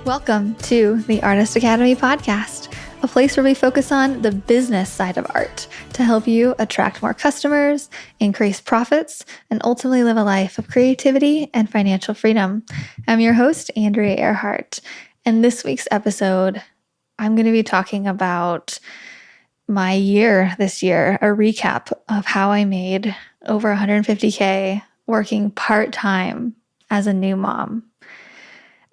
Welcome to the Artist Academy podcast, a place where we focus on the business side of art to help you attract more customers, increase profits, and ultimately live a life of creativity and financial freedom. I'm your host, Andrea Earhart, and this week's episode, I'm going to be talking about my year this year, a recap of how I made over $150K working part-time as a new mom.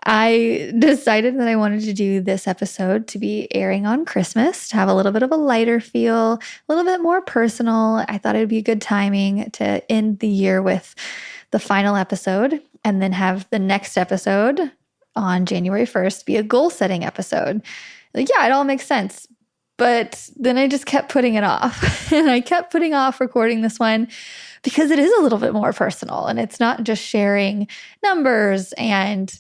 I decided that I wanted to do this episode to be airing on Christmas, to have a little bit of a lighter feel, a little bit more personal. I thought it would be good timing to end the year with the final episode and then have the next episode on January 1st be a goal-setting episode. Yeah, it all makes sense. But then I just kept putting it off. And I kept putting off recording this one because it is a little bit more personal. And it's not just sharing numbers and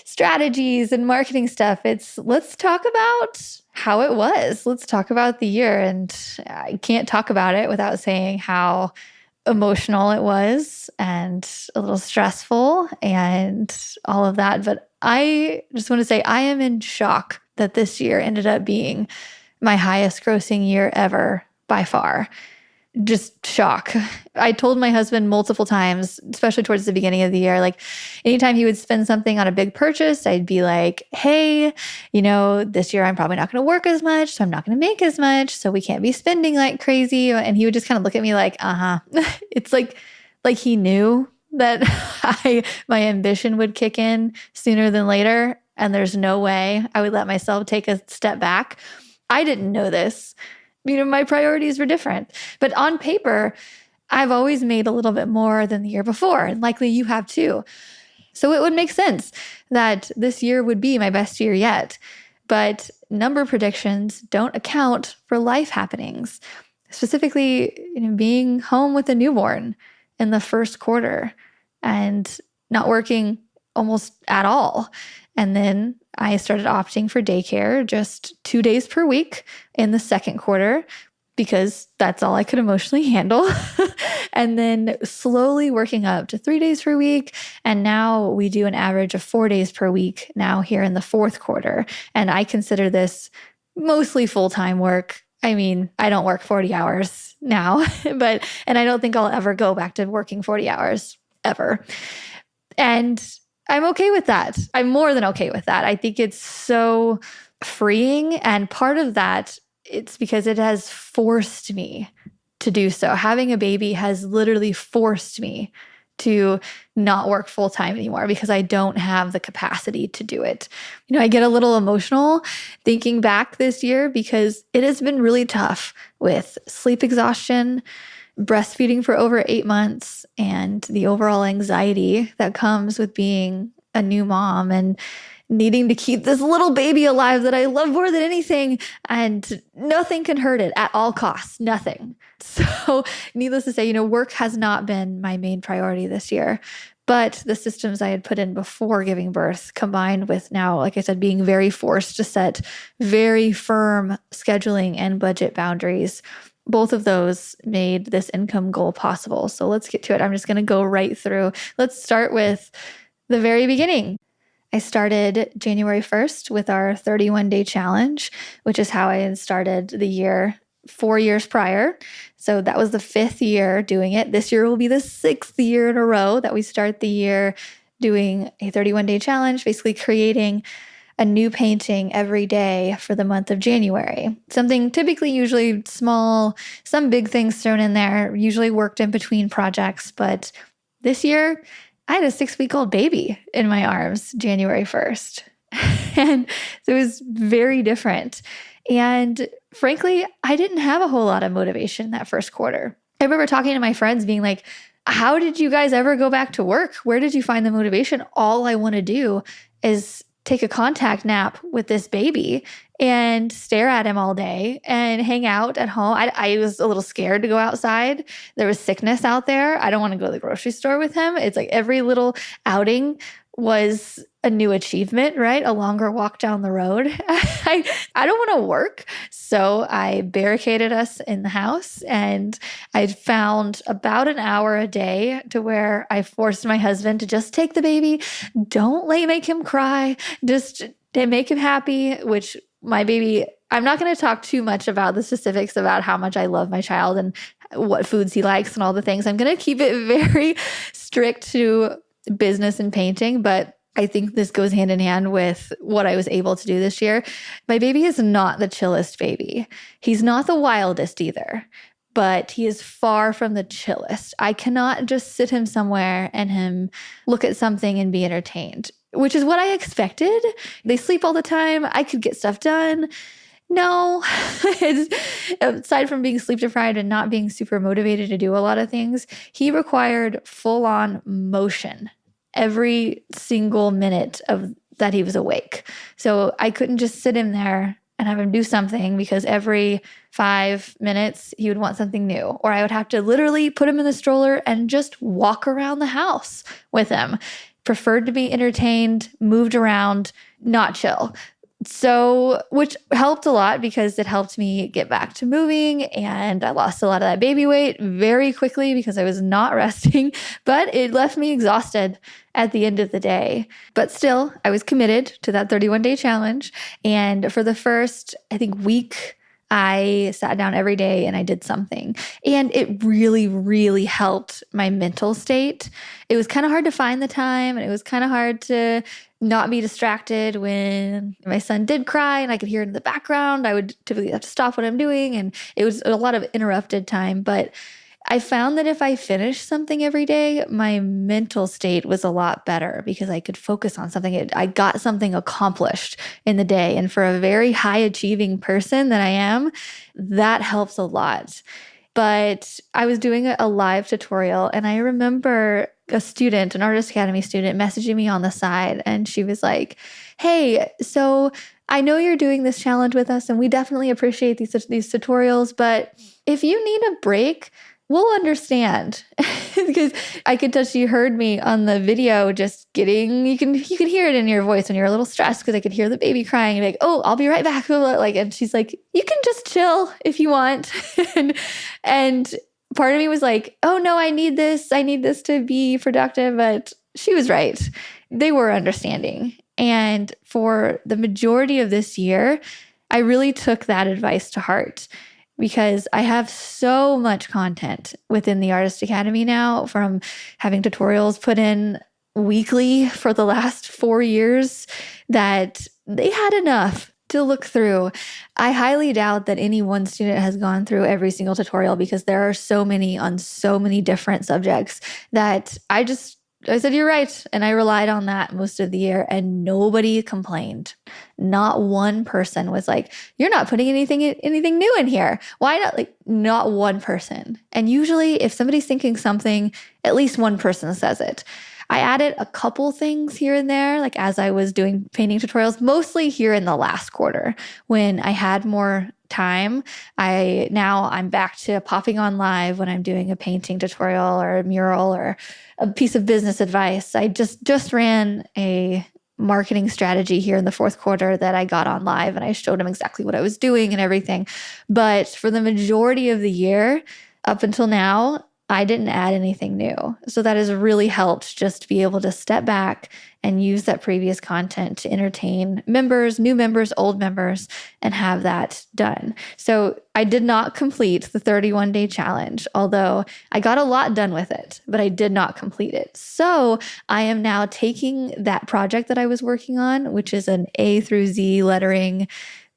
strategies and marketing stuff. It's let's talk about how it was. Let's talk about the year. And I can't talk about it without saying how emotional it was and a little stressful and all of that. But I just want to say I am in shock that this year ended up being my highest grossing year ever by far. Just shock. I told my husband multiple times, especially towards the beginning of the year, like anytime he would spend something on a big purchase, I'd be like, hey, this year I'm probably not going to work as much, so I'm not going to make as much, so we can't be spending like crazy. And he would just kind of look at me like, It's like he knew that my ambition would kick in sooner than later, and there's no way I would let myself take a step back. I didn't know this. My priorities were different. But on paper, I've always made a little bit more than the year before, and likely you have too. So it would make sense that this year would be my best year yet. But number predictions don't account for life happenings, specifically being home with a newborn in the first quarter and not working almost at all. And then I started opting for daycare just 2 days per week in the second quarter because that's all I could emotionally handle. And then slowly working up to 3 days per week. And now we do an average of 4 days per week now here in the fourth quarter. And I consider this mostly full-time work. I don't work 40 hours now, and I don't think I'll ever go back to working 40 hours ever. And I'm okay with that. I'm more than okay with that. I think it's so freeing. And part of that, it's because it has forced me to do so. Having a baby has literally forced me to not work full time anymore because I don't have the capacity to do it. I get a little emotional thinking back this year because it has been really tough with sleep exhaustion, breastfeeding for over 8 months, and the overall anxiety that comes with being a new mom and needing to keep this little baby alive that I love more than anything, and nothing can hurt it at all costs, nothing. So needless to say, work has not been my main priority this year, but the systems I had put in before giving birth combined with now, like I said, being very forced to set very firm scheduling and budget boundaries, both of those made this income goal possible. So let's get to it. I'm just going to go right through. Let's start with the very beginning. I started January 1st with our 31-day challenge, which is how I had started the year 4 years prior. So that was the 5th year doing it. This year will be the 6th year in a row that we start the year doing a 31-day challenge, basically creating a new painting every day for the month of January. Something typically usually small, some big things thrown in there, usually worked in between projects. But this year, I had a 6-week-old baby in my arms January 1st. And so it was very different. And frankly, I didn't have a whole lot of motivation that first quarter. I remember talking to my friends being like, how did you guys ever go back to work? Where did you find the motivation? All I want to do is take a contact nap with this baby and stare at him all day and hang out at home. I was a little scared to go outside. There was sickness out there. I don't want to go to the grocery store with him. It's like every little outing was a new achievement, right? A longer walk down the road. I don't want to work. So I barricaded us in the house, and I found about an hour a day to where I forced my husband to just take the baby. Don't make him cry. Just make him happy, which my baby, I'm not going to talk too much about the specifics about how much I love my child and what foods he likes and all the things. I'm going to keep it very strict to business and painting, but I think this goes hand in hand with what I was able to do this year. My baby is not the chillest baby. He's not the wildest either, but he is far from the chillest. I cannot just sit him somewhere and him look at something and be entertained, which is what I expected. They sleep all the time. I could get stuff done. No, aside from being sleep deprived and not being super motivated to do a lot of things, he required full-on motion every single minute of that he was awake. So I couldn't just sit him there and have him do something, because every 5 minutes he would want something new, or I would have to literally put him in the stroller and just walk around the house with him. Preferred to be entertained, moved around, not chill. So, which helped a lot because it helped me get back to moving, and I lost a lot of that baby weight very quickly because I was not resting, but it left me exhausted at the end of the day. But still, I was committed to that 31-day challenge. And for the first, I think, week, I sat down every day and I did something. And it really, really helped my mental state. It was kind of hard to find the time, and it was kind of hard to not be distracted when my son did cry and I could hear it in the background. I would typically have to stop what I'm doing, and it was a lot of interrupted time. But I found that if I finished something every day, my mental state was a lot better because I could focus on something. I got something accomplished in the day. And for a very high achieving person that I am, that helps a lot. But I was doing a live tutorial, and I remember a student, an Artist Academy student, messaging me on the side, and she was like, "Hey, so I know you're doing this challenge with us, and we definitely appreciate these tutorials, but if you need a break, we'll understand." Because I could tell she heard me on the video just getting, you can hear it in your voice when you're a little stressed, because I could hear the baby crying and be like, "Oh, I'll be right back." Like, and she's like, "You can just chill if you want." and part of me was like, "Oh no, I need this to be productive." But she was right. They were understanding. And for the majority of this year, I really took that advice to heart, because I have so much content within the Artist Academy now, from having tutorials put in weekly for the last 4 years, that they had enough to look through. I highly doubt that any one student has gone through every single tutorial, because there are so many on so many different subjects that I said, "You're right." And I relied on that most of the year, and nobody complained. Not one person was like, "You're not putting anything new in here. Why not?" Like, not one person. And usually if somebody's thinking something, at least one person says it. I added a couple things here and there, like as I was doing painting tutorials, mostly here in the last quarter when I had more time. I'm back to popping on live when I'm doing a painting tutorial or a mural or a piece of business advice. I just ran a marketing strategy here in the fourth quarter that I got on live, and I showed them exactly what I was doing and everything. But for the majority of the year, up until now, I didn't add anything new. So that has really helped, just to be able to step back and use that previous content to entertain members, new members, old members, and have that done. So I did not complete the 31-day challenge, although I got a lot done with it, but I did not complete it. So I am now taking that project that I was working on, which is an A through Z lettering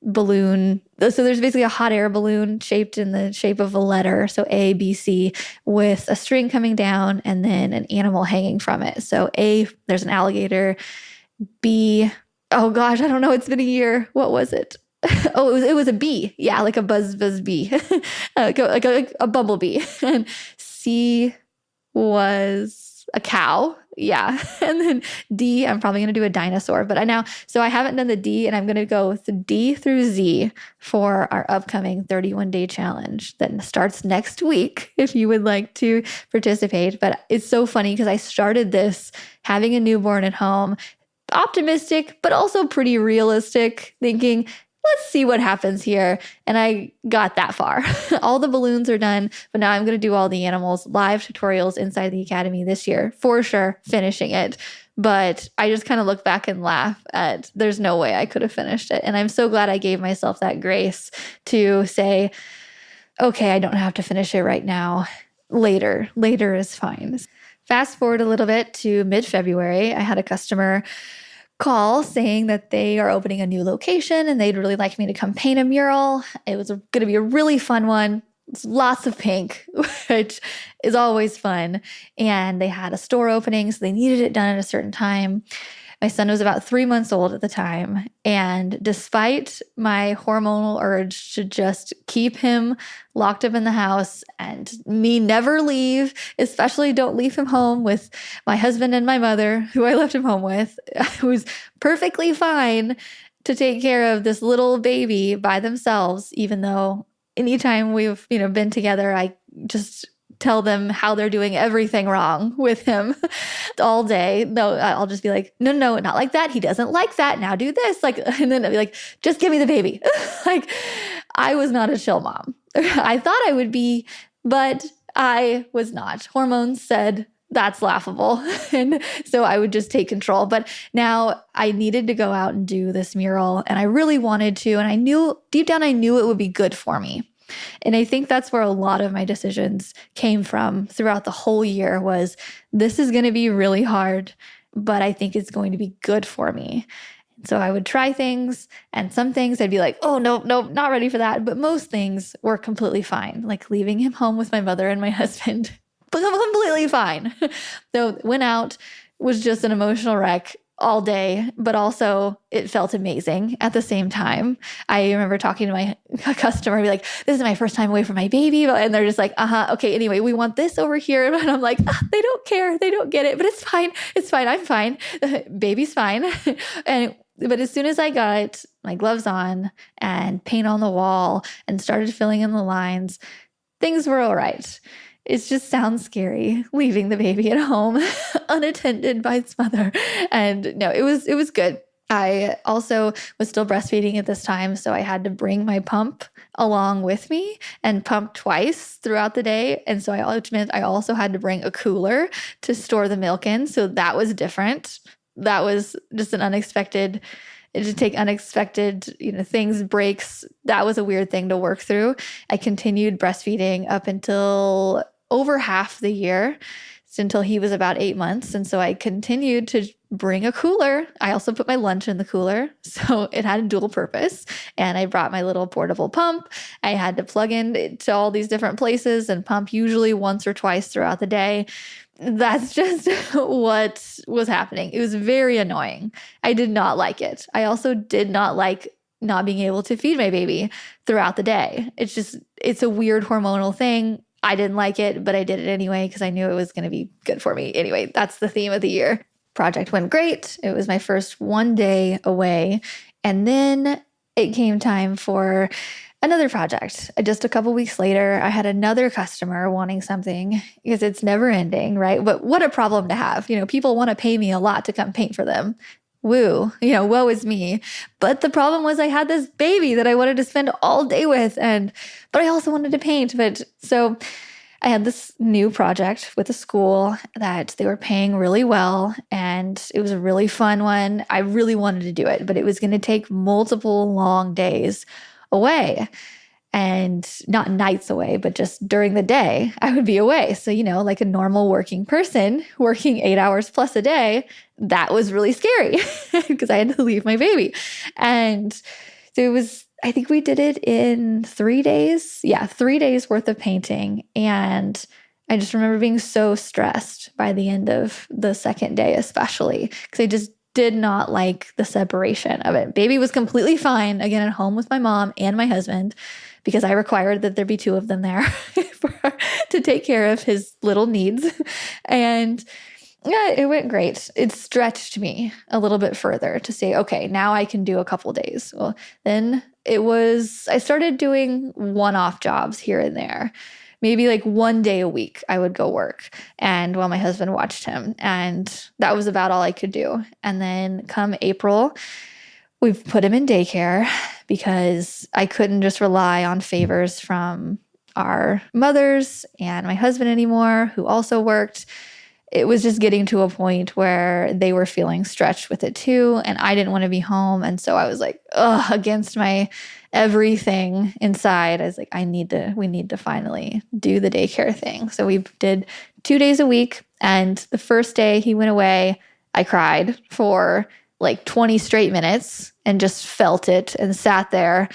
balloon. So there's basically a hot air balloon shaped in the shape of a letter. So A, B, C, with a string coming down and then an animal hanging from it. So A, there's an alligator. B, oh gosh, I don't know. It's been a year. What was it? Oh, it was a bee. Yeah, like a buzz bee, like a bumblebee. And C was a cow. Yeah. And then D, I'm probably going to do a dinosaur, but so I haven't done the D, and I'm going to go with the D through Z for our upcoming 31-day challenge that starts next week if you would like to participate. But it's so funny because I started this having a newborn at home, optimistic, but also pretty realistic, thinking, let's see what happens here. And I got that far. All the balloons are done, but now I'm going to do all the animals live tutorials inside the academy this year, for sure, finishing it. But I just kind of look back and laugh at there's no way I could have finished it. And I'm so glad I gave myself that grace to say, okay, I don't have to finish it right now. Later is fine. Fast forward a little bit to mid-February, I had a customer call saying that they are opening a new location and they'd really like me to come paint a mural. It was going to be a really fun one. It's lots of pink, which is always fun. And they had a store opening, so they needed it done at a certain time. My son was about 3 months old at the time. And despite my hormonal urge to just keep him locked up in the house and me never leave, especially don't leave him home with my husband and my mother, who I left him home with, I was perfectly fine to take care of this little baby by themselves, even though anytime we've, been together, I just tell them how they're doing everything wrong with him all day. No, I'll just be like, no, not like that. He doesn't like that. Now do this. And then I'll be like, just give me the baby. I was not a chill mom. I thought I would be, but I was not. Hormones said, that's laughable. And so I would just take control. But now I needed to go out and do this mural, and I really wanted to. And I knew deep down, I knew it would be good for me. And I think that's where a lot of my decisions came from throughout the whole year was, this is going to be really hard, but I think it's going to be good for me. So I would try things, and some things I'd be like, oh, no, not ready for that. But most things were completely fine, like leaving him home with my mother and my husband, completely fine. So went out, was just an emotional wreck all day, but also it felt amazing at the same time. I remember talking to my customer, be like, this is my first time away from my baby. And they're just like, okay, anyway, we want this over here. And I'm like, they don't care. They don't get it, but it's fine. It's fine. I'm fine. Baby's fine. But as soon as I got my gloves on and paint on the wall and started filling in the lines, things were all right. It just sounds scary leaving the baby at home unattended by its mother. And no, it was good. I also was still breastfeeding at this time, so I had to bring my pump along with me and pump twice throughout the day. And so I also had to bring a cooler to store the milk in. So that was different. That was just an unexpected. It just take unexpected, things, breaks. That was a weird thing to work through. I continued breastfeeding up until over half the year, until he was about 8 months. And so I continued to bring a cooler. I also put my lunch in the cooler, so it had a dual purpose. And I brought my little portable pump. I had to plug in to all these different places and pump usually once or twice throughout the day. That's just what was happening. It was very annoying. I did not like it. I also did not like not being able to feed my baby throughout the day. It's a weird hormonal thing. I didn't like it, but I did it anyway because I knew it was going to be good for me. Anyway, that's the theme of the year. Project went great. It was my first one day away. And then it came time for another project. Just a couple weeks later, I had another customer wanting something because it's never ending, right? But what a problem to have. People want to pay me a lot to come paint for them. Woo, woe is me. But the problem was I had this baby that I wanted to spend all day with, but I also wanted to paint. So I had this new project with a school that they were paying really well, and it was a really fun one. I really wanted to do it, but it was going to take multiple long days away. And not nights away, but just during the day, I would be away. So, like a normal working person working 8 hours plus a day, that was really scary because I had to leave my baby. And so I think we did it in 3 days. Yeah, 3 days worth of painting. And I just remember being so stressed by the end of the second day, especially because I just did not like the separation of it. Baby was completely fine, again, at home with my mom and my husband, because I required that there be two of them there to take care of his little needs. And Yeah, it went great. It stretched me a little bit further to say, okay, now I can do a couple days. Well, then I started doing one-off jobs here and there. Maybe like one day a week I would go work and while my husband watched him. And that was about all I could do. And then come April, we've put him in daycare because I couldn't just rely on favors from our mothers and my husband anymore, who also worked. It was just getting to a point where they were feeling stretched with it too. And I didn't want to be home. And so I was like, against my everything inside. I was like, we need to finally do the daycare thing. So we did 2 days a week. And the first day he went away, I cried for like 20 straight minutes and just felt it and sat there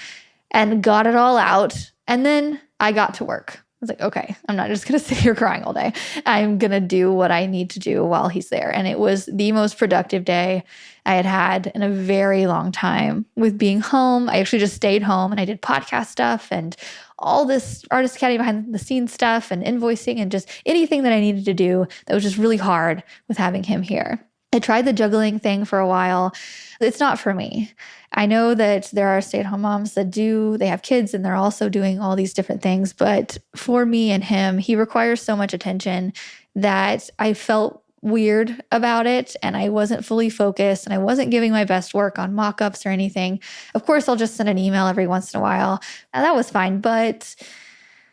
and got it all out. And then I got to work. I was like, okay, I'm not just going to sit here crying all day. I'm going to do what I need to do while he's there. And it was the most productive day I had had in a very long time with being home. I actually just stayed home and I did podcast stuff and all this Artist Academy behind the scenes stuff and invoicing and just anything that I needed to do that was just really hard with having him here. I tried the juggling thing for a while. It's not for me. I know that there are stay-at-home moms that they have kids and they're also doing all these different things. But for me and him, he requires so much attention that I felt weird about it and I wasn't fully focused and I wasn't giving my best work on mock-ups or anything. Of course, I'll just send an email every once in a while. And that was fine, but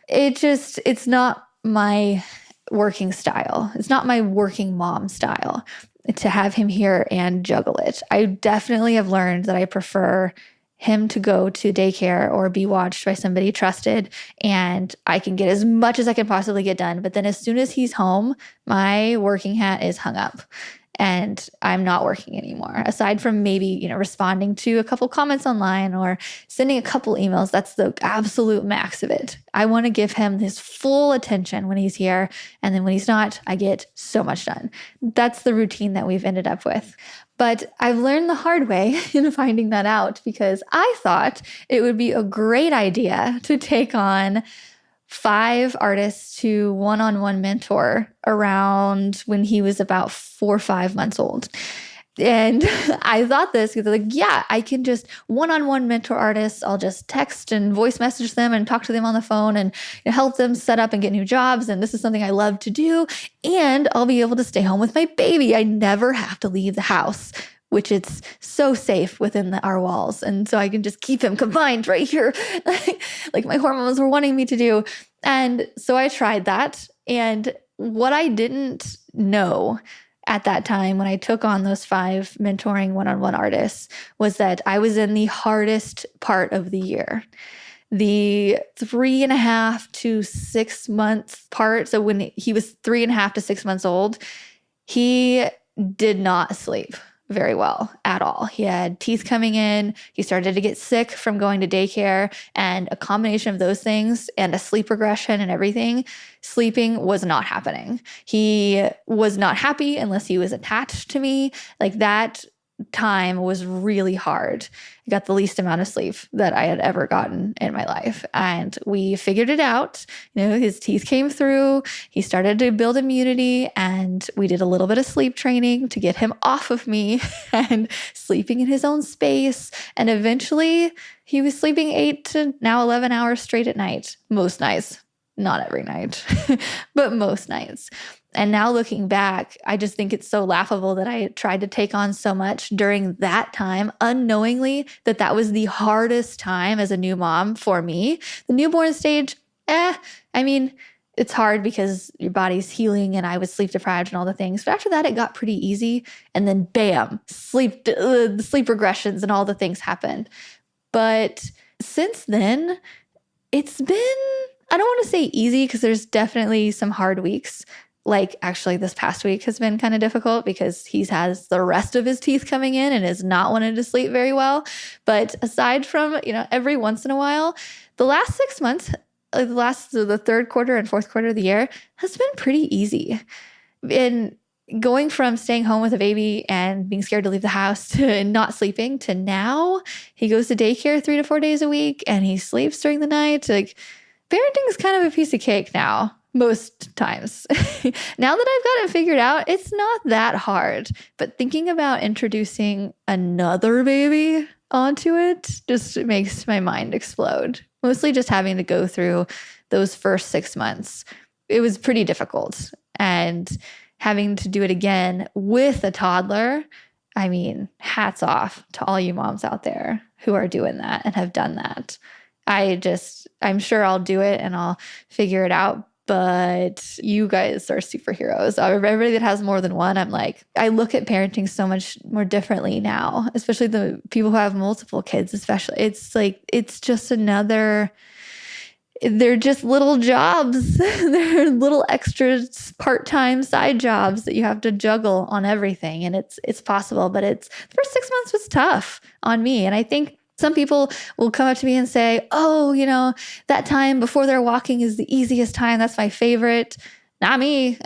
it's not my working style. It's not my working mom style to have him here and juggle it. I definitely have learned that I prefer him to go to daycare or be watched by somebody trusted, and I can get as much as I can possibly get done. But then as soon as he's home, my working hat is hung up and I'm not working anymore. Aside from maybe, responding to a couple comments online or sending a couple emails, that's the absolute max of it. I want to give him his full attention when he's here. And then when he's not, I get so much done. That's the routine that we've ended up with. But I've learned the hard way in finding that out because I thought it would be a great idea to take on 5 artists to one-on-one mentor around when he was about 4 or 5 months old. And I thought this because I can just one-on-one mentor artists. I'll just text and voice message them and talk to them on the phone and help them set up and get new jobs. And this is something I love to do. And I'll be able to stay home with my baby. I never have to leave the house, which it's so safe within our walls. And so I can just keep him confined right here, like my hormones were wanting me to do. And so I tried that. And what I didn't know at that time when I took on those 5 mentoring one-on-one artists was that I was in the hardest part of the year. The 3.5 to 6 month part. So when he was 3.5 to 6 months old, he did not sleep very well at all. He had teeth coming in. He started to get sick from going to daycare, and a combination of those things and a sleep regression and everything, sleeping was not happening. He was not happy unless he was attached to me. Like that time was really hard. I got the least amount of sleep that I had ever gotten in my life. And we figured it out. His teeth came through. He started to build immunity, and we did a little bit of sleep training to get him off of me and sleeping in his own space. And eventually he was sleeping 8 to now 11 hours straight at night, most nights. Not every night, but most nights. And now looking back, I just think it's so laughable that I tried to take on so much during that time, unknowingly that was the hardest time as a new mom for me. The newborn stage, it's hard because your body's healing and I was sleep deprived and all the things. But after that, it got pretty easy. And then bam, sleep regressions and all the things happened. But since then, it's been, I don't want to say easy because there's definitely some hard weeks. Like actually this past week has been kind of difficult because he has the rest of his teeth coming in and is not wanting to sleep very well. But aside from, every once in a while, the last 6 months, the third quarter and fourth quarter of the year has been pretty easy. And going from staying home with a baby and being scared to leave the house to not sleeping to now he goes to daycare 3 to 4 days a week and he sleeps during the night. Like parenting is kind of a piece of cake now. most times. Now that I've got it figured out, it's not that hard. But thinking about introducing another baby onto it just makes my mind explode. Mostly just having to go through those first 6 months. It was pretty difficult. And having to do it again with a toddler, I mean, hats off to all you moms out there who are doing that and have done that. I'm sure I'll do it and I'll figure it out. But you guys are superheroes. Everybody that has more than one, I look at parenting so much more differently now, especially the people who have multiple kids, especially. It's just they're just little jobs. They're little extra part-time side jobs that you have to juggle on everything. And it's possible, but the first 6 months was tough on me. And I think some people will come up to me and say, oh, that time before they're walking is the easiest time. That's my favorite. Not me.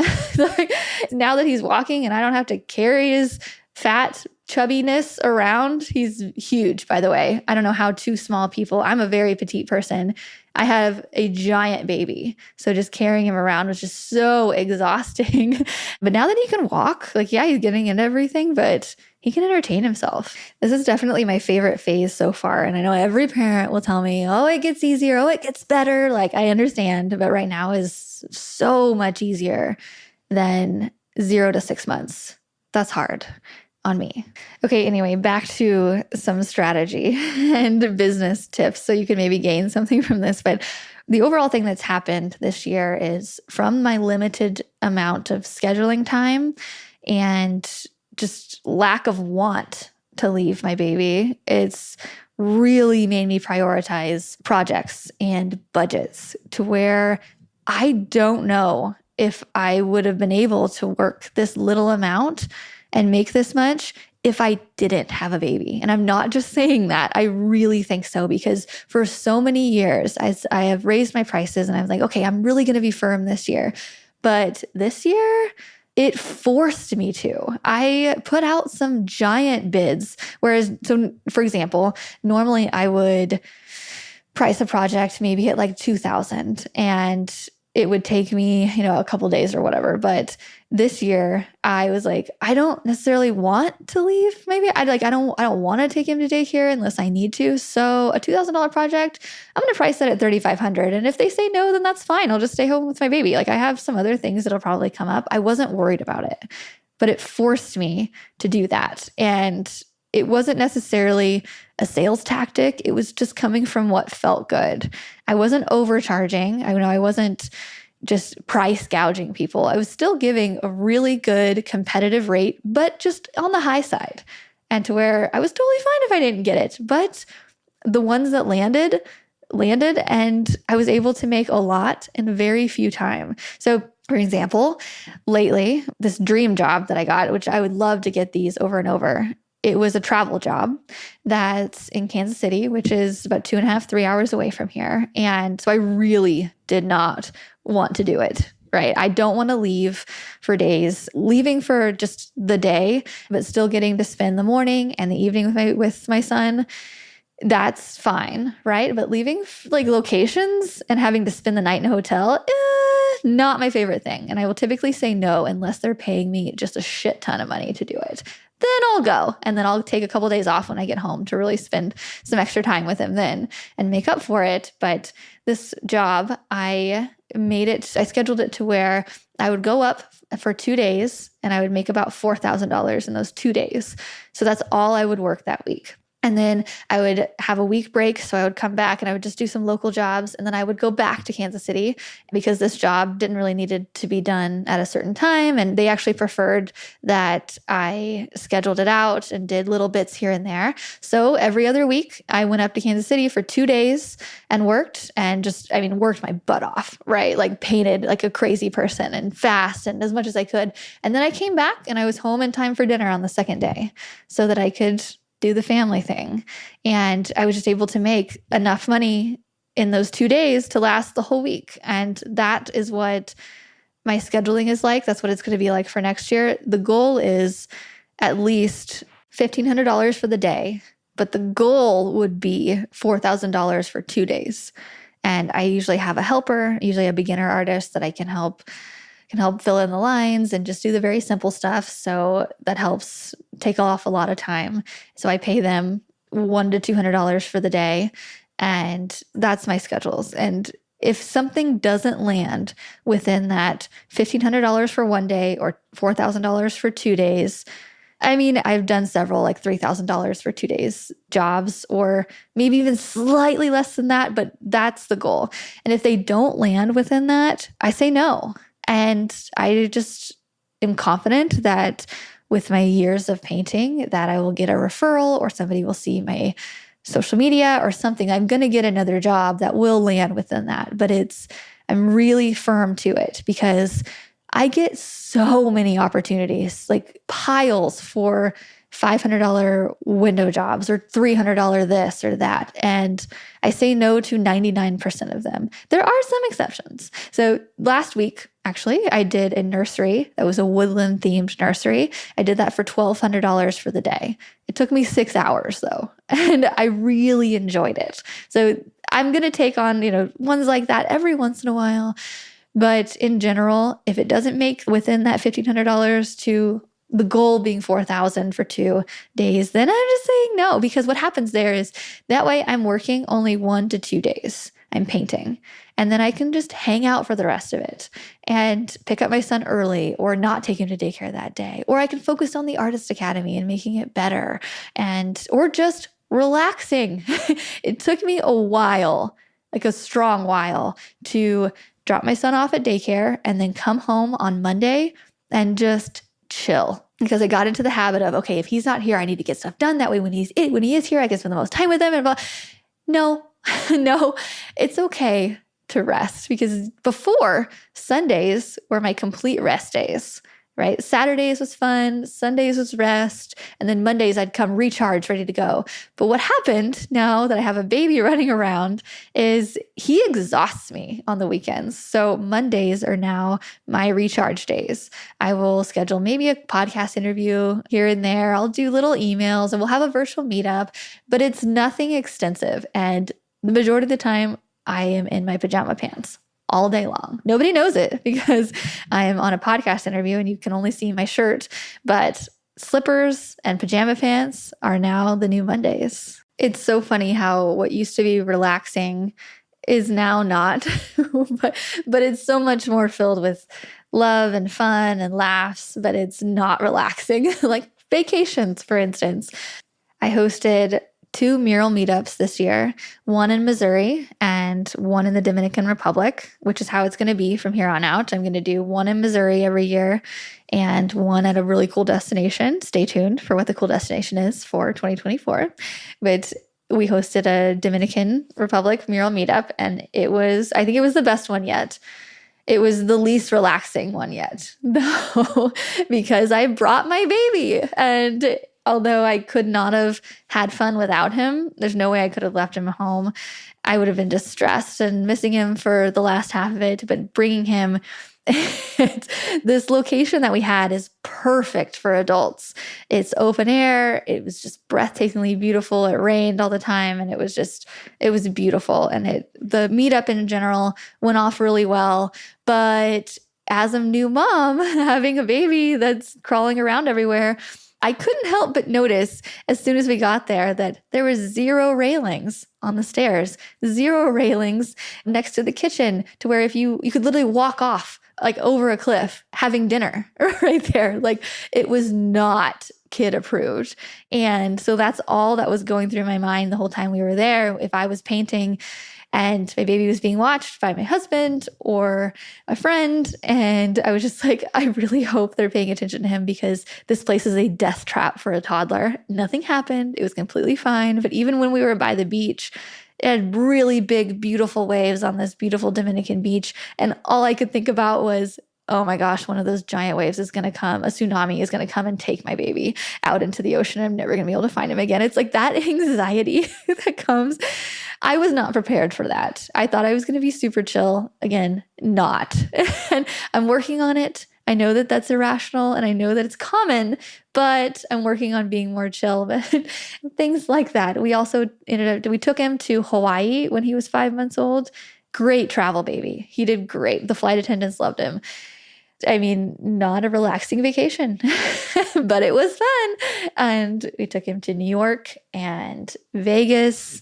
Now that he's walking and I don't have to carry his fat chubbiness around. He's huge, by the way. I don't know how two small people, I'm a very petite person. I have a giant baby. So just carrying him around was just so exhausting. But now that he can walk, he's getting into everything, but he can entertain himself. This is definitely my favorite phase so far. And I know every parent will tell me, oh, it gets easier. Oh, it gets better. I understand. But right now is so much easier than 0 to 6 months. That's hard on me. Okay, anyway, back to some strategy and business tips so you can maybe gain something from this. But the overall thing that's happened this year is from my limited amount of scheduling time and just lack of want to leave my baby, it's really made me prioritize projects and budgets to where I don't know if I would have been able to work this little amount and make this much if I didn't have a baby. And I'm not just saying that. I really think so, because for so many years, I have raised my prices and I was like, okay, I'm really going to be firm this year. But this year, it forced me to. I put out some giant bids. So for example, normally I would price a project maybe at $2,000 and it would take me, a couple days or whatever. But this year I was like, I don't necessarily want to leave. Maybe I don't want to take him to daycare unless I need to. So a $2,000 project, I'm going to price that at $3,500. And if they say no, then that's fine. I'll just stay home with my baby. I have some other things that'll probably come up. I wasn't worried about it, but it forced me to do that. And it wasn't necessarily a sales tactic. It was just coming from what felt good. I wasn't overcharging. I wasn't just price gouging people. I was still giving a really good competitive rate, but just on the high side, and to where I was totally fine if I didn't get it. But the ones that landed, and I was able to make a lot in very few time. So for example, lately, this dream job that I got, which I would love to get these over and over, it was a travel job that's in Kansas City, which is about 2.5, 3 hours away from here. And so I really did not want to do it, right? I don't want to leave for days, leaving for just the day, but still getting to spend the morning and the evening with my son. That's fine, right? But leaving locations and having to spend the night in a hotel, not my favorite thing. And I will typically say no unless they're paying me just a shit ton of money to do it. Then I'll go. And then I'll take a couple days off when I get home to really spend some extra time with him then and make up for it. But this job, I scheduled it to where I would go up for 2 days and I would make about $4,000 in those 2 days. So that's all I would work that week. And then I would have a week break. So I would come back and I would just do some local jobs. And then I would go back to Kansas City because this job didn't really needed to be done at a certain time. And they actually preferred that I scheduled it out and did little bits here and there. So every other week I went up to Kansas City for 2 days and worked worked my butt off, right? Painted like a crazy person and fast and as much as I could. And then I came back and I was home in time for dinner on the second day so that I could do the family thing. And I was just able to make enough money in those 2 days to last the whole week. And that is what my scheduling is like. That's what it's going to be like for next year. The goal is at least $1,500 for the day, but the goal would be $4,000 for 2 days. And I usually have a helper, usually a beginner artist that I can help fill in the lines and just do the very simple stuff. So that helps take off a lot of time. So I pay them $100 to $200 for the day, and that's my schedules. And if something doesn't land within that $1,500 for one day or $4,000 for 2 days, I mean, I've done several like $3,000 for 2 days jobs, or maybe even slightly less than that, but that's the goal. And if they don't land within that, I say no. And I just am confident that with my years of painting that I will get a referral, or somebody will see my social media or something. I'm going to get another job that will land within that. But I'm really firm to it because I get so many opportunities, like piles for $500 window jobs or $300 this or that. And I say no to 99% of them. There are some exceptions. So last week, actually, I did a nursery that was a woodland themed nursery. I did that for $1,200 for the day. It took me 6 hours though, and I really enjoyed it. So I'm going to take on, ones like that every once in a while. But in general, if it doesn't make within that $1,500 to the goal being $4,000 for 2 days, then I'm just saying no, because what happens there is that way I'm working only 1 to 2 days. I'm painting, and then I can just hang out for the rest of it and pick up my son early or not take him to daycare that day. Or I can focus on the Artist Academy and making it better, or just relaxing. It took me a while, like a strong while, to drop my son off at daycare and then come home on Monday and just chill, because I got into the habit of, okay, if he's not here, I need to get stuff done. That way when he is here, I can spend the most time with him. And blah. No, it's okay to rest, because before, Sundays were my complete rest days, right? Saturdays was fun, Sundays was rest, and then Mondays I'd come recharged, ready to go. But what happened now that I have a baby running around is he exhausts me on the weekends. So Mondays are now my recharge days. I will schedule maybe a podcast interview here and there. I'll do little emails and we'll have a virtual meetup, but it's nothing extensive. And the majority of the time I am in my pajama pants all day long. Nobody knows it because I am on a podcast interview and you can only see my shirt, but slippers and pajama pants are now the new Mondays. It's so funny how what used to be relaxing is now not, but it's so much more filled with love and fun and laughs, but it's not relaxing. Like vacations, for instance. I hosted 2 mural meetups this year, one in Missouri and one in the Dominican Republic, which is how it's going to be from here on out. I'm going to do one in Missouri every year and one at a really cool destination. Stay tuned for what the cool destination is for 2024. But we hosted a Dominican Republic mural meetup, and I think it was the best one yet. It was the least relaxing one yet, though, because I brought my baby, and although I could not have had fun without him, there's no way I could have left him home. I would have been distressed and missing him for the last half of it, but bringing him, this location that we had is perfect for adults. It's open air. It was just breathtakingly beautiful. It rained all the time, and it was beautiful. And the meetup in general went off really well, but as a new mom having a baby that's crawling around everywhere, I couldn't help but notice as soon as we got there that there was 0 railings on the stairs, 0 railings next to the kitchen, to where if you could literally walk off like over a cliff having dinner right there. Like, it was not kid approved. And so that's all that was going through my mind the whole time we were there. If I was painting and my baby was being watched by my husband or a friend, and I was just like, I really hope they're paying attention to him, because this place is a death trap for a toddler. Nothing happened. It was completely fine. But even when we were by the beach, it had really big, beautiful waves on this beautiful Dominican beach. And all I could think about was, oh my gosh, one of those giant waves is going to come. A tsunami is going to come and take my baby out into the ocean. I'm never going to be able to find him again. It's like that anxiety that comes. I was not prepared for that. I thought I was going to be super chill. Again, not. And I'm working on it. I know that that's irrational and I know that it's common, but I'm working on being more chill. But things like that. We also we took him to Hawaii when he was 5 months old. Great travel baby. He did great. The flight attendants loved him. I mean, not a relaxing vacation, but it was fun. And we took him to New York and Vegas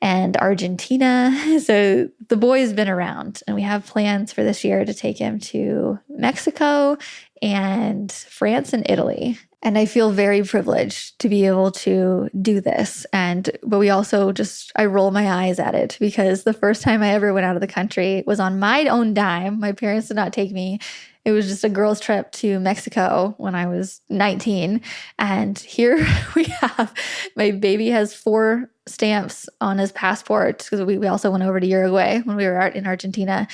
and Argentina. So the boy's been around, and we have plans for this year to take him to Mexico and France and Italy. And I feel very privileged to be able to do this. But we also I roll my eyes at it, because the first time I ever went out of the country was on my own dime. My parents did not take me. It was just a girls' trip to Mexico when I was 19. And here we have, my baby has 4 stamps on his passport, because we also went over to Uruguay when we were in Argentina.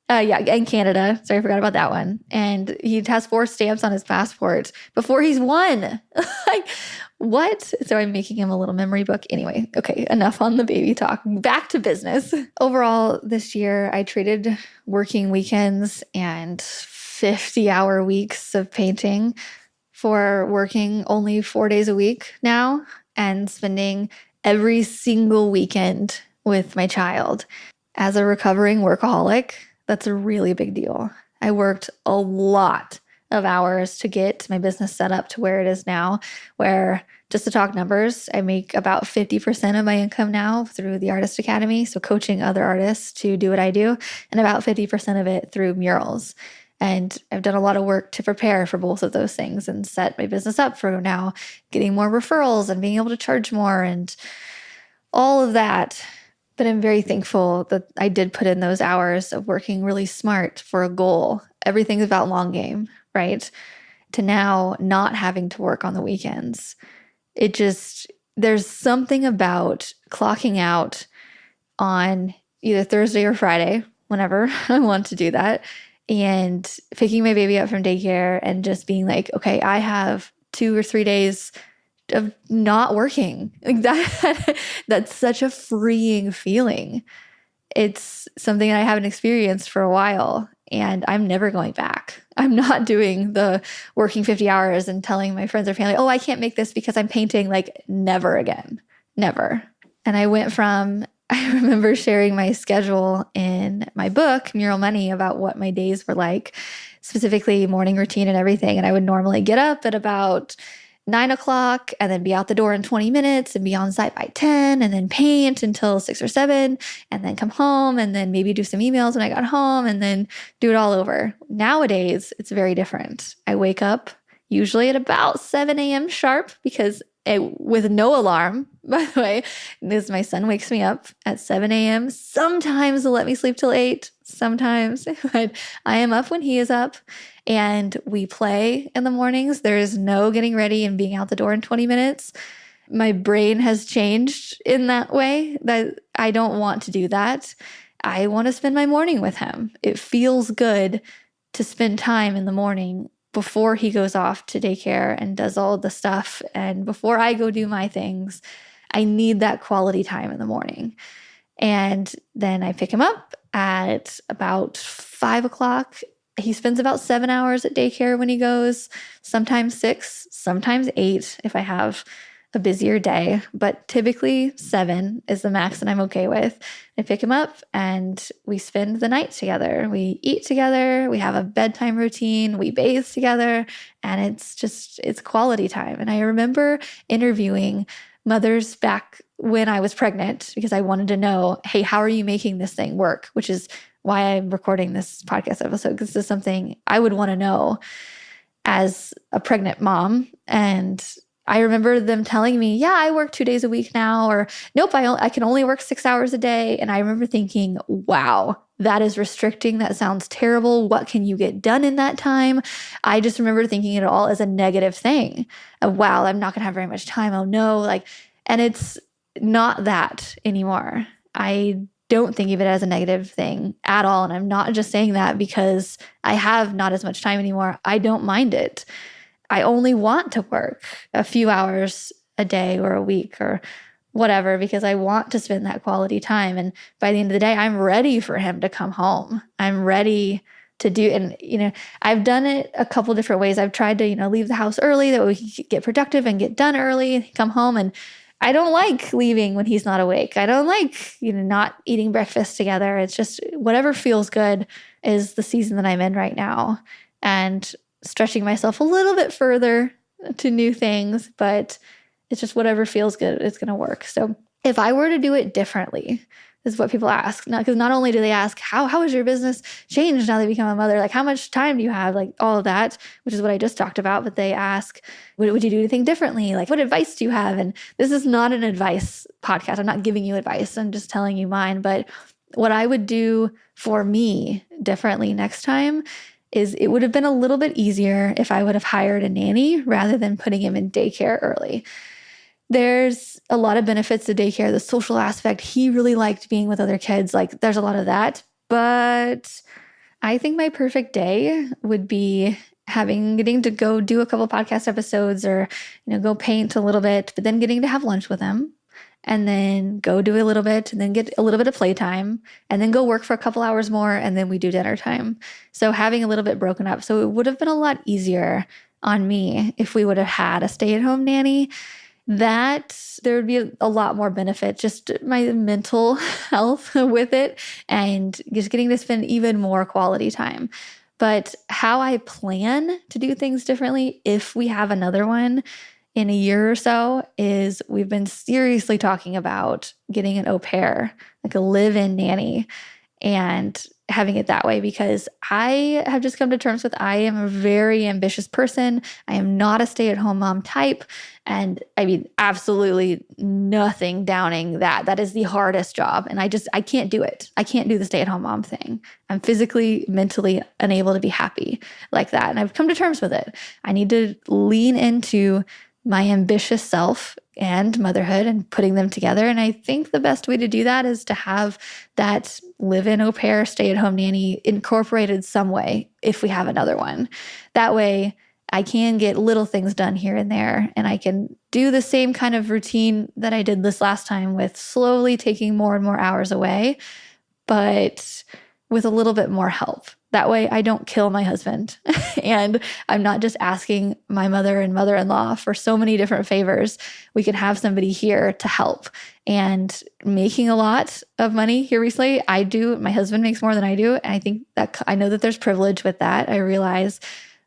And Canada. Sorry, I forgot about that one. And he has 4 stamps on his passport before he's 1. Like, what? So I'm making him a little memory book. Anyway, okay, enough on the baby talk. Back to business. Overall, this year, I traded working weekends and 50-hour weeks of painting for working only 4 days a week now and spending every single weekend with my child. As a recovering workaholic, that's a really big deal. I worked a lot of hours to get my business set up to where it is now, where, just to talk numbers, I make about 50% of my income now through the Artist Academy, so coaching other artists to do what I do, and about 50% of it through murals. And I've done a lot of work to prepare for both of those things and set my business up for now getting more referrals and being able to charge more and all of that. But I'm very thankful that I did put in those hours of working really smart for a goal. Everything's about long game, right? To now not having to work on the weekends. There's something about clocking out on either Thursday or Friday, whenever I want to do that, and picking my baby up from daycare and just being like, okay, I have 2 or 3 days of not working. Like that's such a freeing feeling. It's something that I haven't experienced for a while, and I'm never going back. I'm not doing the working 50 hours and telling my friends or family, oh, I can't make this because I'm painting. Like, never again. Never. And I remember sharing my schedule in my book, Mural Money, about what my days were like, specifically morning routine and everything. And I would normally get up at about 9 o'clock and then be out the door in 20 minutes and be on site by 10 and then paint until 6 or 7 and then come home and then maybe do some emails when I got home and then do it all over. Nowadays, it's very different. I wake up usually at about 7 a.m. sharp with no alarm, by the way, because my son wakes me up at 7 a.m. Sometimes he'll let me sleep till 8, sometimes, but I am up when he is up, and we play in the mornings. There is no getting ready and being out the door in 20 minutes. My brain has changed in that way, that I don't want to do that. I want to spend my morning with him. It feels good to spend time in the morning before he goes off to daycare and does all the stuff, and before I go do my things. I need that quality time in the morning. And then I pick him up at about 5 o'clock. He spends about 7 hours at daycare when he goes, sometimes 6, sometimes 8 if I have a busier day, but typically 7 is the max that I'm okay with. I pick him up and we spend the night together. We eat together. We have a bedtime routine. We bathe together, and it's quality time. And I remember interviewing mothers back when I was pregnant because I wanted to know, hey, how are you making this thing work? Which is why I'm recording this podcast episode, because this is something I would want to know as a pregnant mom. And I remember them telling me, yeah, I work 2 days a week now, or nope, I can only work 6 hours a day. And I remember thinking, wow, that is restricting. That sounds terrible. What can you get done in that time? I just remember thinking it all as a negative thing. Wow, I'm not going to have very much time. Oh no. And it's not that anymore. I don't think of it as a negative thing at all. And I'm not just saying that because I have not as much time anymore. I don't mind it. I only want to work a few hours a day or a week or whatever, because I want to spend that quality time. And by the end of the day, I'm ready for him to come home. I'm ready to do. And, I've done it a couple different ways. I've tried to, leave the house early that we can get productive and get done early and come home. And I don't like leaving when he's not awake. I don't like, not eating breakfast together. It's just whatever feels good is the season that I'm in right now, and stretching myself a little bit further to new things, but it's just whatever feels good, it's going to work. So if I were to do it differently, is what people ask. Because not only do they ask, how has your business changed now that you become a mother? Like, how much time do you have? Like, all of that, which is what I just talked about. But they ask, what would you do to think differently? Like, what advice do you have? And this is not an advice podcast. I'm not giving you advice. I'm just telling you mine. But what I would do for me differently next time is it would have been a little bit easier if I would have hired a nanny rather than putting him in daycare early. There's a lot of benefits to daycare, the social aspect. He really liked being with other kids. Like, there's a lot of that. But I think my perfect day would be getting to go do a couple podcast episodes, or, go paint a little bit, but then getting to have lunch with him, and then go do a little bit, and then get a little bit of playtime, and then go work for a couple hours more, and then we do dinner time. So having a little bit broken up. So it would have been a lot easier on me if we would have had a stay-at-home nanny. That there would be a lot more benefit, just my mental health with it, and just getting to spend even more quality time. But how I plan to do things differently if we have another one in a year or so is we've been seriously talking about getting an au pair, like a live-in nanny, and having it that way, because I have just come to terms with I am a very ambitious person. I am not a stay-at-home mom type. And I mean, absolutely nothing downing that. That is the hardest job. And I can't do it. I can't do the stay-at-home mom thing. I'm physically, mentally unable to be happy like that. And I've come to terms with it. I need to lean into my ambitious self and motherhood and putting them together. And I think the best way to do that is to have that live-in au pair, stay-at-home nanny incorporated some way if we have another one. That way I can get little things done here and there, and I can do the same kind of routine that I did this last time, with slowly taking more and more hours away, but with a little bit more help. That way I don't kill my husband and I'm not just asking my mother and mother-in-law for so many different favors. We can have somebody here to help. And making a lot of money here recently, I do. My husband makes more than I do. And I think that I know that there's privilege with that, I realize,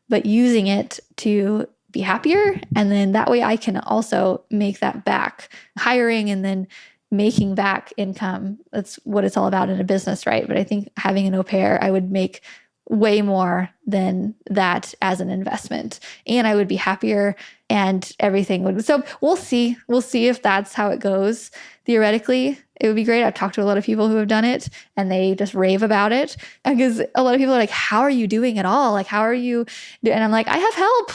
but using it to be happier. And then that way I can also make that back, hiring and then making back income. That's what it's all about in a business, right? But I think having an au pair, I would make way more than that as an investment, and I would be happier and everything would. So we'll see. We'll see if that's how it goes. Theoretically, it would be great. I've talked to a lot of people who have done it and they just rave about it, because a lot of people are like, how are you doing it all? Like, how are you doing? And I'm like, I have help.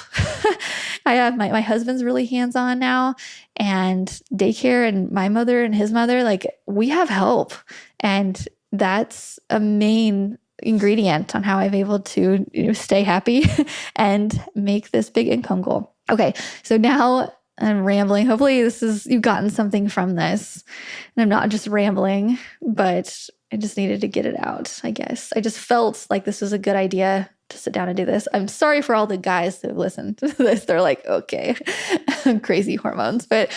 I have my husband's really hands-on now, and daycare, and my mother and his mother, like, we have help. And that's a main ingredient on how I'm able to stay happy and make this big income goal. Okay, so now I'm rambling. Hopefully you've gotten something from this. And I'm not just rambling, but I just needed to get it out, I guess. I just felt like this was a good idea to sit down and do this. I'm sorry for all the guys who have listened to this. They're like, okay, crazy hormones. But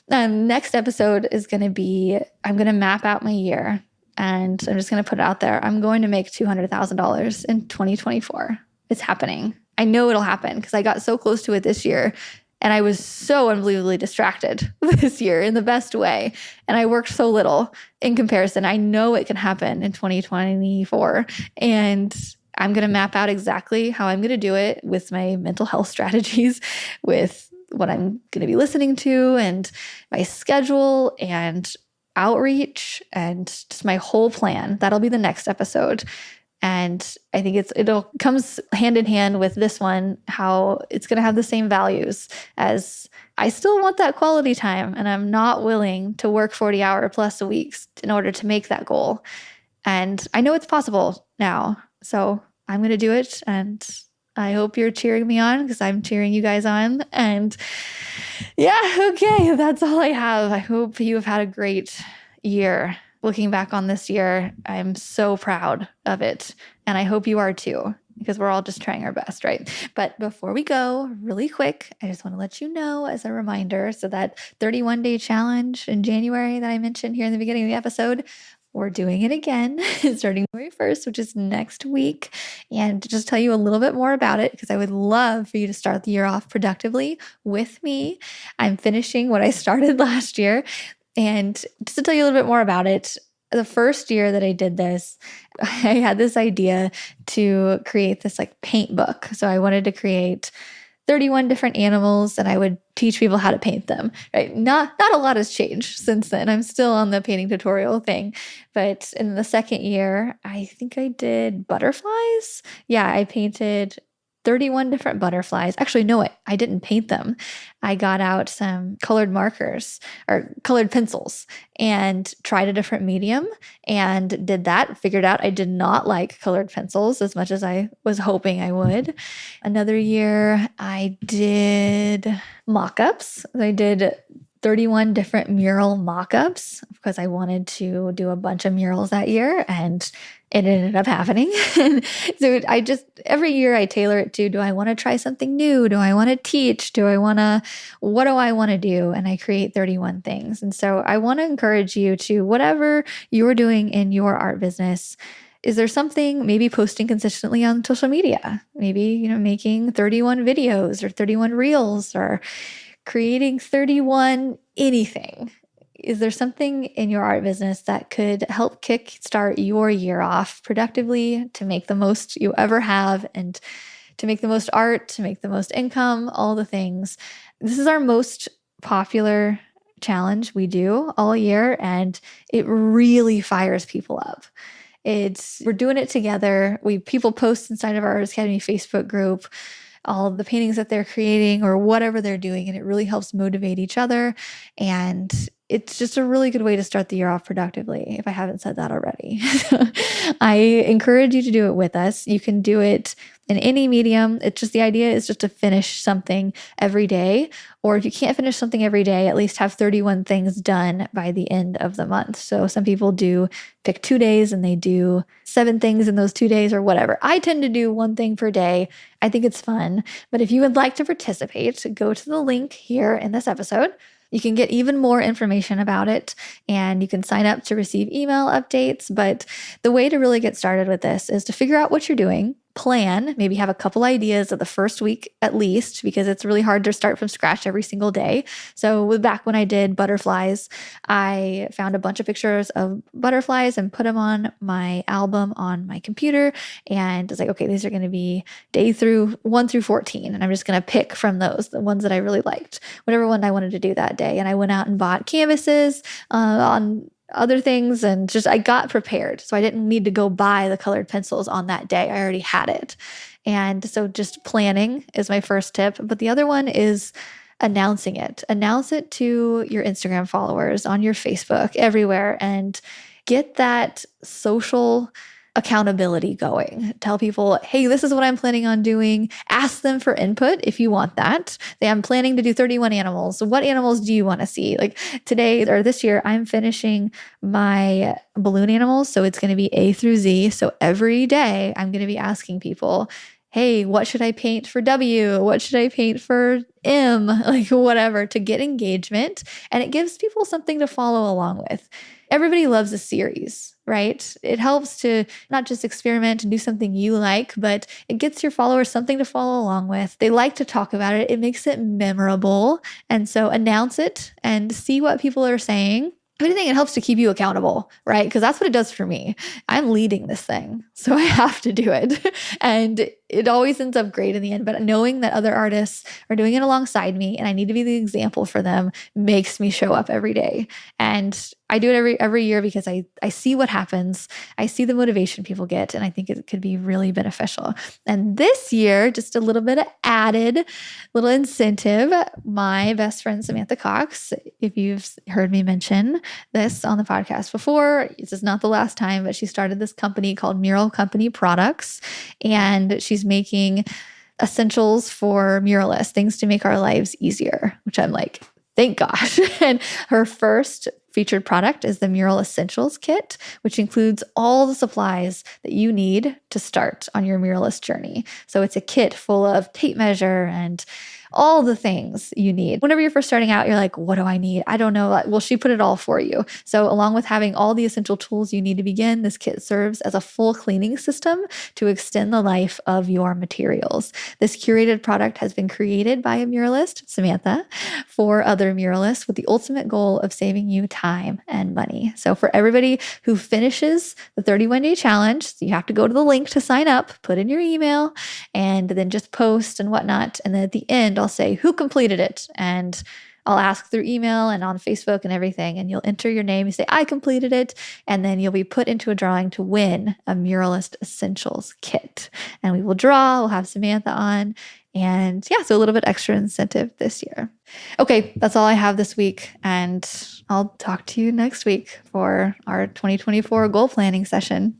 next episode is going to be, I'm going to map out my year, and I'm just going to put it out there. I'm going to make $200,000 in 2024. It's happening. I know it'll happen because I got so close to it this year. And I was so unbelievably distracted this year in the best way. And I worked so little in comparison. I know it can happen in 2024. And I'm going to map out exactly how I'm going to do it with my mental health strategies, with what I'm going to be listening to, and my schedule and outreach, and just my whole plan. That'll be the next episode. And I think it'll comes hand in hand with this one, how it's going to have the same values as I still want that quality time, and I'm not willing to work 40-hour plus a week in order to make that goal. And I know it's possible now. So I'm going to do it. And I hope you're cheering me on, because I'm cheering you guys on. And yeah, okay, that's all I have. I hope you have had a great year looking back on this year, I'm so proud of it. And I hope you are too, because we're all just trying our best, right? But before we go, really quick, I just want to let you know as a reminder, so that 31-day challenge in January that I mentioned here in the beginning of the episode, we're doing it again starting January 1st, which is next week. And to just tell you a little bit more about it, because I would love for you to start the year off productively with me. I'm finishing what I started last year. And just to tell you a little bit more about it, the first year that I did this, I had this idea to create this like paint book. So I wanted to create 31 different animals and I would teach people how to paint them, right? Not a lot has changed since then. I'm still on the painting tutorial thing. But in the second year, I think I did butterflies. Yeah, I painted 31 different butterflies. Actually, no, I didn't paint them. I got out some colored markers or colored pencils and tried a different medium and did that. Figured out I did not like colored pencils as much as I was hoping I would. Another year, I did mock-ups. I did 31 different mural mock-ups because I wanted to do a bunch of murals that year, and it ended up happening. So every year I tailor it to, do I want to try something new? Do I want to teach? What do I want to do? And I create 31 things. And so I want to encourage you to, whatever you're doing in your art business, is there something, maybe posting consistently on social media, maybe, making 31 videos or 31 reels or creating 31 anything. Is there something in your art business that could help kickstart your year off productively, to make the most you ever have, and to make the most art, to make the most income, all the things? This is our most popular challenge we do all year, and it really fires people up. We're doing it together. People post inside of our Artist Academy Facebook group all of the paintings that they're creating or whatever they're doing, and it really helps motivate each other. And it's just a really good way to start the year off productively, if I haven't said that already. I encourage you to do it with us. You can do it in any medium. It's just, the idea is just to finish something every day. Or if you can't finish something every day, at least have 31 things done by the end of the month. So some people pick 2 days and they do 7 things in those 2 days or whatever. I tend to do 1 thing per day. I think it's fun. But if you would like to participate, go to the link here in this episode. You can get even more information about it, and you can sign up to receive email updates. But the way to really get started with this is to figure out what you're doing, plan, maybe have a couple ideas of the first week at least, because it's really hard to start from scratch every single day. So back when I did butterflies, I found a bunch of pictures of butterflies and put them on my album on my computer. And it's like, okay, these are going to be day 1 through 14. And I'm just going to pick from those, the ones that I really liked, whatever one I wanted to do that day. And I went out and bought canvases on other things, and I got prepared. So I didn't need to go buy the colored pencils on that day. I already had it. And so just planning is my first tip. But the other one is announcing it. Announce it to your Instagram followers, on your Facebook, everywhere, and get that social accountability going. Tell people, hey, this is what I'm planning on doing. Ask them for input if you want that. I'm planning to do 31 animals. What animals do you want to see? Like today or this year, I'm finishing my balloon animals. So it's going to be A through Z. So every day I'm going to be asking people, hey, what should I paint for W? What should I paint for M? Like whatever, to get engagement. And it gives people something to follow along with. Everybody loves a series, right? It helps to not just experiment and do something you like, but it gets your followers something to follow along with. They like to talk about it. It makes it memorable. And so announce it and see what people are saying. If anything, it helps to keep you accountable, right? Because that's what it does for me. I'm leading this thing, so I have to do it. And it always ends up great in the end. But knowing that other artists are doing it alongside me and I need to be the example for them makes me show up every day. And I do it every year because I see what happens. I see the motivation people get, and I think it could be really beneficial. And this year, just a little bit of added little incentive. My best friend, Samantha Cox, if you've heard me mention this on the podcast before, this is not the last time, but she started this company called Mural Company Products, and she's making essentials for muralists, things to make our lives easier, which I'm like, thank gosh. And her first featured product is the Mural Essentials Kit, which includes all the supplies that you need to start on your muralist journey. So it's a kit full of tape measure and all the things you need. Whenever you're first starting out, you're like, what do I need? I don't know. Well, she put it all for you. So along with having all the essential tools you need to begin, this kit serves as a full cleaning system to extend the life of your materials. This curated product has been created by a muralist, Samantha, for other muralists with the ultimate goal of saving you time and money. So for everybody who finishes the 31-day challenge, so you have to go to the link to sign up, put in your email, and then just post and whatnot. And then at the end, I'll say who completed it, and I'll ask through email and on Facebook and everything, and you'll enter your name, you say, I completed it, and then you'll be put into a drawing to win a Muralist Essentials Kit. And we will draw, we'll have Samantha on, and yeah, so a little bit extra incentive this year. Okay, that's all I have this week, and I'll talk to you next week for our 2024 goal planning session.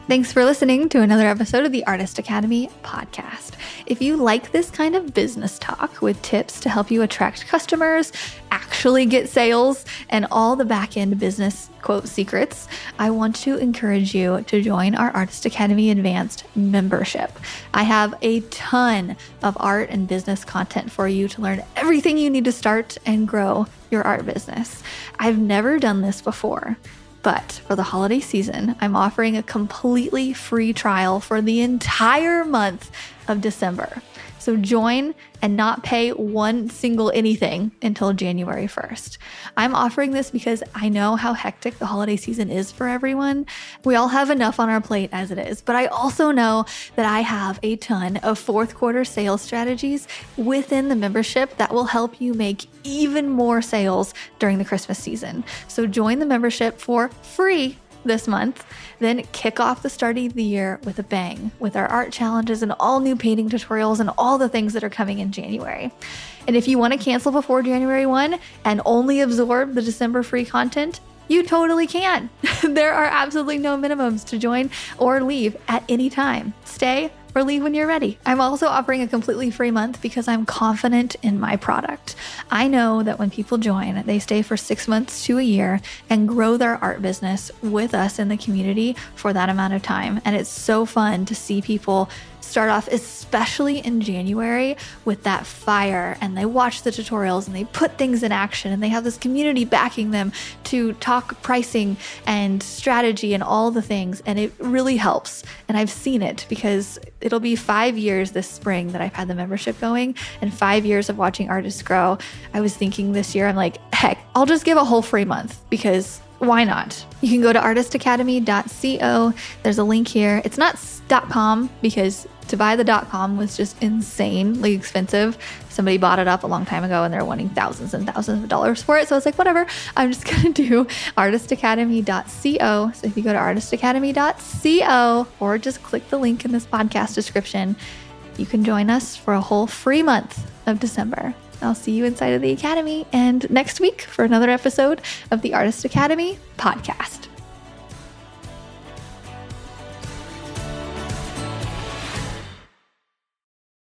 Thanks for listening to another episode of the Artist Academy podcast. If you like this kind of business talk with tips to help you attract customers, actually get sales, and all the back-end business quote secrets, I want to encourage you to join our Artist Academy Advanced membership. I have a ton of art and business content for you to learn everything you need to start and grow your art business. I've never done this before. But for the holiday season, I'm offering a completely free trial for the entire month of December. So join and not pay one single anything until January 1st. I'm offering this because I know how hectic the holiday season is for everyone. We all have enough on our plate as it is, but I also know that I have a ton of fourth quarter sales strategies within the membership that will help you make even more sales during the Christmas season. So join the membership for free this month, then kick off the start of the year with a bang with our art challenges and all new painting tutorials and all the things that are coming in January. And if you want to cancel before January 1 and only absorb the December free content, you totally can. There are absolutely no minimums to join or leave at any time. Stay or leave when you're ready. I'm also offering a completely free month because I'm confident in my product. I know that when people join, they stay for 6 months to a year and grow their art business with us in the community for that amount of time. And it's so fun to see people start off, especially in January, with that fire, and they watch the tutorials and they put things in action, and they have this community backing them to talk pricing and strategy and all the things. And it really helps. And I've seen it because it'll be 5 years this spring that I've had the membership going, and 5 years of watching artists grow. I was thinking this year, I'm like, heck, I'll just give a whole free month because why not? You can go to artistacademy.co. There's a link here. It's not .com because to buy the .com was just insanely expensive. Somebody bought it up a long time ago and they're wanting thousands and thousands of dollars for it. So I was like, whatever, I'm just going to do artistacademy.co. So if you go to artistacademy.co or just click the link in this podcast description, you can join us for a whole free month of December. I'll see you inside of the Academy and next week for another episode of the Artist Academy podcast.